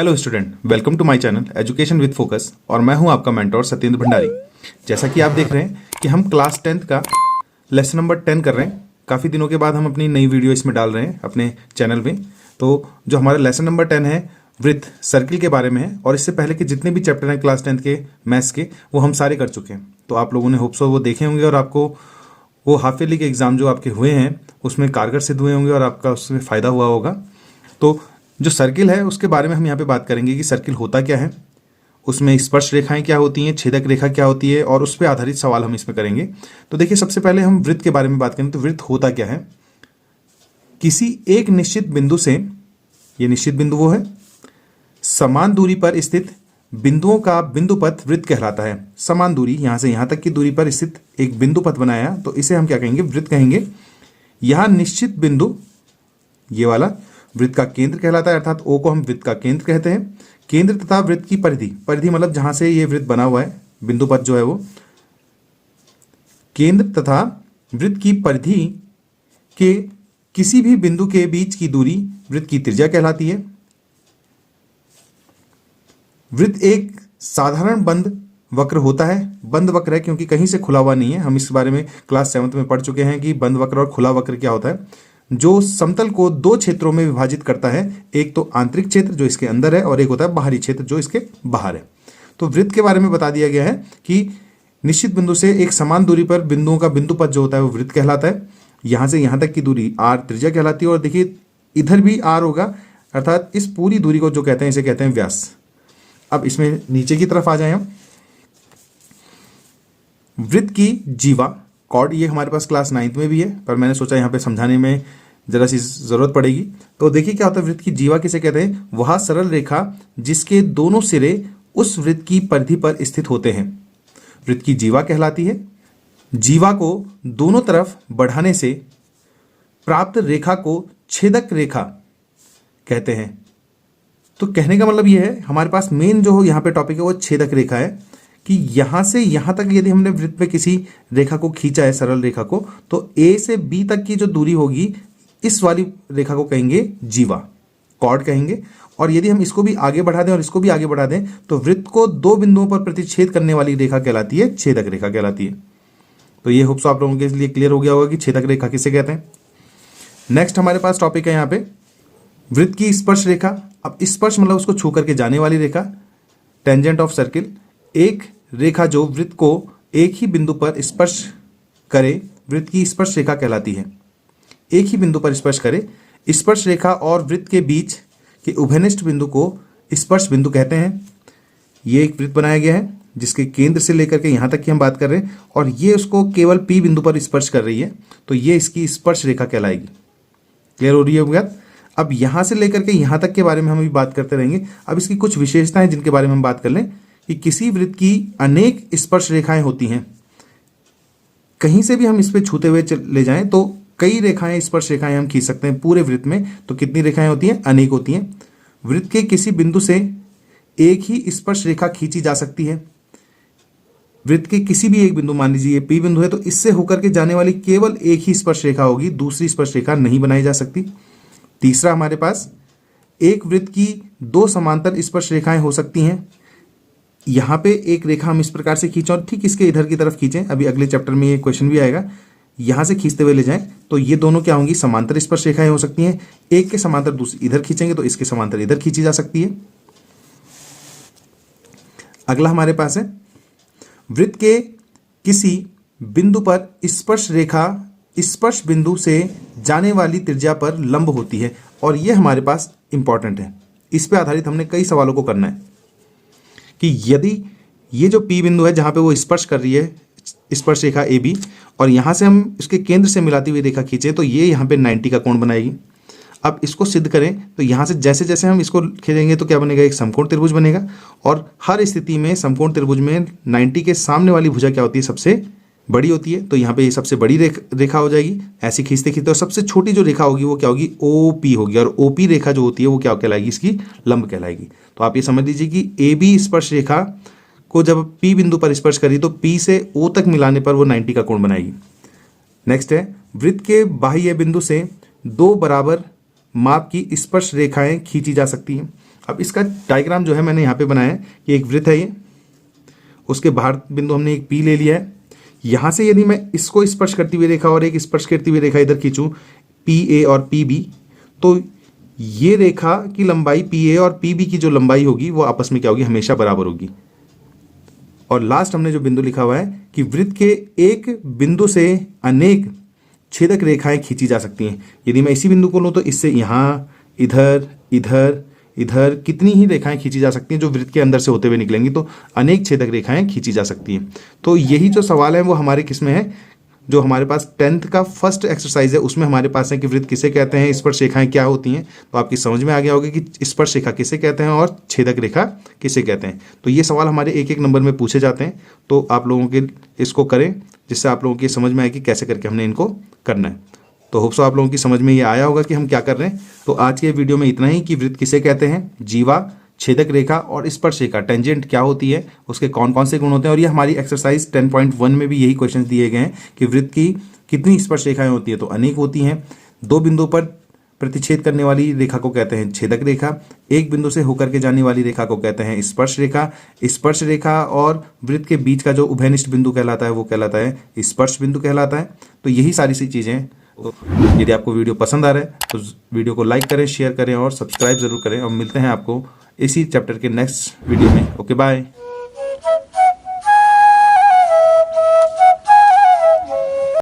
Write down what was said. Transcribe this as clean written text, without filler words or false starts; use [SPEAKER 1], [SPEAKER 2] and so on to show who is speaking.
[SPEAKER 1] Hello student, welcome to my channel education with focus. और मैं हूं आपका मेंटोर सत्येंद्र भंडारी। जैसा कि आप देख रहे हैं कि हम क्लास 10th का लेसन नंबर 10 कर रहे हैं। काफ़ी दिनों के बाद हम अपनी नई वीडियो इसमें डाल रहे हैं अपने चैनल में। तो जो हमारा लेसन नंबर 10 है वृत्त सर्किल के बारे में है, और इससे पहले के जितने भी चैप्टर हैं क्लास 10th के मैथ्स के वो हम सारे कर चुके हैं। तो आप लोगों ने होप सो वो देखे होंगे और आपको वो हाफ ईयरली के एग्जाम जो आपके हुए हैं उसमें कारगर सिद्ध हुए होंगे और आपका उसमें फ़ायदा हुआ होगा। तो जो सर्किल है उसके बारे में हम यहाँ पे बात करेंगे कि सर्किल होता क्या है, उसमें स्पर्श रेखाएं क्या होती हैं, छेदक रेखा क्या होती है, और उस पर आधारित सवाल हम इसमें करेंगे। तो देखिए, सबसे पहले हम वृत्त के बारे में बात करें तो वृत्त होता क्या है। किसी एक निश्चित बिंदु से, ये निश्चित बिंदु वो है, समान दूरी पर स्थित बिंदुओं का बिंदुपथ वृत्त कहलाता है। समान दूरी, यहाँ से यहाँ तक की दूरी पर स्थित एक बिंदुपथ बनाया तो इसे हम क्या कहेंगे, वृत्त कहेंगे। यहाँ निश्चित बिंदु, ये वाला वृत्त का केंद्र कहलाता है, अर्थात ओ को हम वृत्त का केंद्र कहते हैं। केंद्र तथा वृत्त की परिधि, परिधि मतलब जहां से ये वृत्त बना हुआ है, बिंदुपथ जो है वो, केंद्र तथा वृत्त की परिधि के किसी भी बिंदु के बीच की दूरी वृत्त की त्रिज्या कहलाती है। वृत्त एक साधारण बंद वक्र होता है। बंद वक्र है क्योंकि कहीं से खुला हुआ नहीं है। हम इस बारे में क्लास 7th में पढ़ चुके हैं कि बंद वक्र और खुला वक्र क्या होता है। जो समतल को दो क्षेत्रों में विभाजित करता है, एक तो आंतरिक क्षेत्र जो इसके अंदर है और एक होता है बाहरी क्षेत्र जो इसके बाहर है। तो वृत्त के बारे में बता दिया गया है कि निश्चित बिंदु से एक समान दूरी पर बिंदुओं का बिंदुपथ जो होता है वो वृत्त कहलाता है। यहां से यहां तक की दूरी आर त्रिज्या कहलाती है, और देखिए इधर भी आर होगा, अर्थात इस पूरी दूरी को जो कहते हैं इसे कहते हैं व्यास। अब इसमें नीचे की तरफ आ जाए हम, वृत्त की जीवा कॉर्ड, ये हमारे पास क्लास 9th में भी है, पर मैंने सोचा यहाँ पे समझाने में जरा सी जरूरत पड़ेगी। तो देखिए क्या होता है, वृत्त की जीवा किसे कहते हैं, वह सरल रेखा जिसके दोनों सिरे उस वृत्त की परिधि पर स्थित होते हैं वृत्त की जीवा कहलाती है। जीवा को दोनों तरफ बढ़ाने से प्राप्त रेखा को छेदक रेखा कहते हैं। तो कहने का मतलब यह है, हमारे पास मेन जो यहाँ पे टॉपिक है वो छेदक रेखा है, कि यहां से यहां तक यदि हमने वृत्त पे किसी रेखा को खींचा है, सरल रेखा को, तो ए से बी तक की जो दूरी होगी इस वाली रेखा को कहेंगे जीवा, कॉर्ड कहेंगे। और यदि हम इसको भी आगे बढ़ा दें और इसको भी आगे बढ़ा दें तो वृत्त को दो बिंदुओं पर प्रतिच्छेद करने वाली रेखा कहलाती है, छेदक रेखा कहलाती है। तो ये होप्स आप लोगों के लिए क्लियर हो गया होगा कि छेदक रेखा किसे कहते हैं। नेक्स्ट हमारे पास टॉपिक है यहाँ पे वृत्त की स्पर्श रेखा। अब स्पर्श मतलब उसको छू करके जाने वाली रेखा, टेंजेंट ऑफ सर्किल। एक रेखा जो वृत्त को एक ही बिंदु पर स्पर्श करे वृत्त की स्पर्श रेखा कहलाती है। एक ही बिंदु पर स्पर्श करे, स्पर्श रेखा और वृत्त के बीच के उभयनिष्ठ बिंदु को स्पर्श बिंदु कहते हैं। ये एक वृत्त बनाया गया है जिसके केंद्र से लेकर के यहाँ तक की हम बात कर रहे हैं, और ये उसको केवल P बिंदु पर स्पर्श कर रही है, तो ये इसकी स्पर्श रेखा कहलाएगी। क्लियर हो रही है बात। अब यहाँ से लेकर के यहाँ तक के बारे में हम अभी बात करते रहेंगे। अब इसकी कुछ विशेषताएं जिनके बारे में हम बात कर लें, कि किसी वृत्त की अनेक स्पर्श रेखाएं होती हैं। कहीं से भी हम इस पे छूते हुए ले जाएं तो कई रेखाएं, स्पर्श रेखाएं हम खींच सकते हैं पूरे वृत्त में। तो कितनी रेखाएं होती हैं, अनेक होती हैं। वृत्त के किसी बिंदु से एक ही स्पर्श रेखा खींची जा सकती है। वृत्त के किसी भी एक बिंदु, मान लीजिए P बिंदु है, तो इससे होकर के जाने वाली केवल एक ही स्पर्श रेखा होगी, दूसरी स्पर्श रेखा नहीं बनाई जा सकती। तीसरा, हमारे पास एक वृत्त की दो समांतर स्पर्श रेखाएं हो सकती हैं। यहाँ पे एक रेखा हम इस प्रकार से खींचें और ठीक इसके इधर की तरफ खींचें, अभी अगले चैप्टर में ये क्वेश्चन भी आएगा। यहाँ से खींचते हुए ले जाएं तो ये दोनों क्या होंगी, समांतर स्पर्श रेखाएं हो सकती हैं। एक के समांतर दूसरी इधर खींचेंगे तो इसके समांतर इधर खींची जा सकती है। अगला हमारे पास है वृत्त के किसी बिंदु पर स्पर्श रेखा स्पर्श बिंदु से जाने वाली त्रिज्या पर लंब होती है, और यह हमारे पास इंपॉर्टेंट है। इस पे आधारित हमने कई सवालों को करना है कि यदि ये जो P बिंदु है जहाँ पे वो स्पर्श कर रही है, स्पर्श रेखा AB, और यहाँ से हम इसके केंद्र से मिलाती हुई रेखा खींचें तो ये यहाँ पे 90 का कोण बनाएगी। अब इसको सिद्ध करें तो यहाँ से जैसे जैसे हम इसको खींचेंगे तो क्या बनेगा, एक समकोण त्रिभुज बनेगा। और हर स्थिति में समकोण त्रिभुज में 90 के सामने वाली भुजा क्या होती है, सबसे बड़ी होती है। तो यहाँ पे ये सबसे बड़ी रेखा हो जाएगी ऐसी खींचते खींचते, और सबसे छोटी जो रेखा होगी वो क्या होगी, OP होगी, और OP रेखा जो होती है वो क्या कहलाएगी, इसकी लंब कहलाएगी। तो आप ये समझ लीजिए कि AB स्पर्श रेखा को जब P बिंदु पर स्पर्श करी तो P से O तक मिलाने पर वो 90 का कोण बनाएगी। नेक्स्ट है वृत्त के बाह्य बिंदु से दो बराबर माप की स्पर्श रेखाएं खींची जा सकती हैं। अब इसका डायग्राम जो है मैंने यहाँ पे बनाया है कि एक वृत्त है ये, उसके बाहर बिंदु हमने एक पी ले लिया है। यहाँ से यदि मैं इसको स्पर्श करती हुई रेखा और एक स्पर्श करती हुई रेखा इधर खींचूं पी ए और पी बी, तो ये रेखा की लंबाई पी ए और पी बी की जो लंबाई होगी वो आपस में क्या होगी, हमेशा बराबर होगी। और लास्ट हमने जो बिंदु लिखा हुआ है कि वृत्त के एक बिंदु से अनेक छेदक रेखाएं खींची जा सकती हैं। यदि मैं इसी बिंदु को लूँ तो इससे यहाँ, इधर, इधर, इधर कितनी ही रेखाएं खींची जा सकती हैं जो वृत्त के अंदर से होते हुए निकलेंगी, तो अनेक छेदक रेखाएं खींची जा सकती हैं। तो यही जो सवाल है वो हमारे किस में है, जो हमारे पास 10th का फर्स्ट एक्सरसाइज है उसमें हमारे पास है कि वृत्त किसे कहते हैं, स्पर्श रेखाएं क्या होती हैं। तो आपकी समझ में आ गया होगा कि स्पर्श रेखा किसे कहते हैं और छेदक रेखा किसे कहते हैं। तो ये सवाल हमारे एक एक नंबर में पूछे जाते हैं, तो आप लोगों के इसको करें जिससे आप लोगों की समझ में आए कि कैसे करके हमने इनको करना है। तो होप सो आप लोगों की समझ में ये आया होगा कि हम क्या कर रहे हैं। तो आज के वीडियो में इतना ही कि वृत्त किसे कहते हैं, जीवा, छेदक रेखा और स्पर्श रेखा टेंजेंट क्या होती है, उसके कौन कौन से गुण होते हैं। और ये हमारी एक्सरसाइज 10.1 में भी यही क्वेश्चन दिए गए हैं कि वृत्त की कितनी स्पर्श रेखाएं होती है, तो अनेक होती हैं। दो बिंदु पर प्रतिच्छेद करने वाली रेखा को कहते हैं छेदक रेखा, एक बिंदु से होकर के जाने वाली रेखा को कहते हैं स्पर्श रेखा। स्पर्श रेखा और वृत्त के बीच का जो उभयनिष्ठ बिंदु कहलाता है वो कहलाता है स्पर्श बिंदु कहलाता है। तो यही सारी सी चीज़ें हैं। तो यदि आपको वीडियो पसंद आ रहा है तो वीडियो को लाइक करें, शेयर करें और सब्सक्राइब जरूर करें। और मिलते हैं आपको इसी चैप्टर के नेक्स्ट वीडियो में। Okay bye.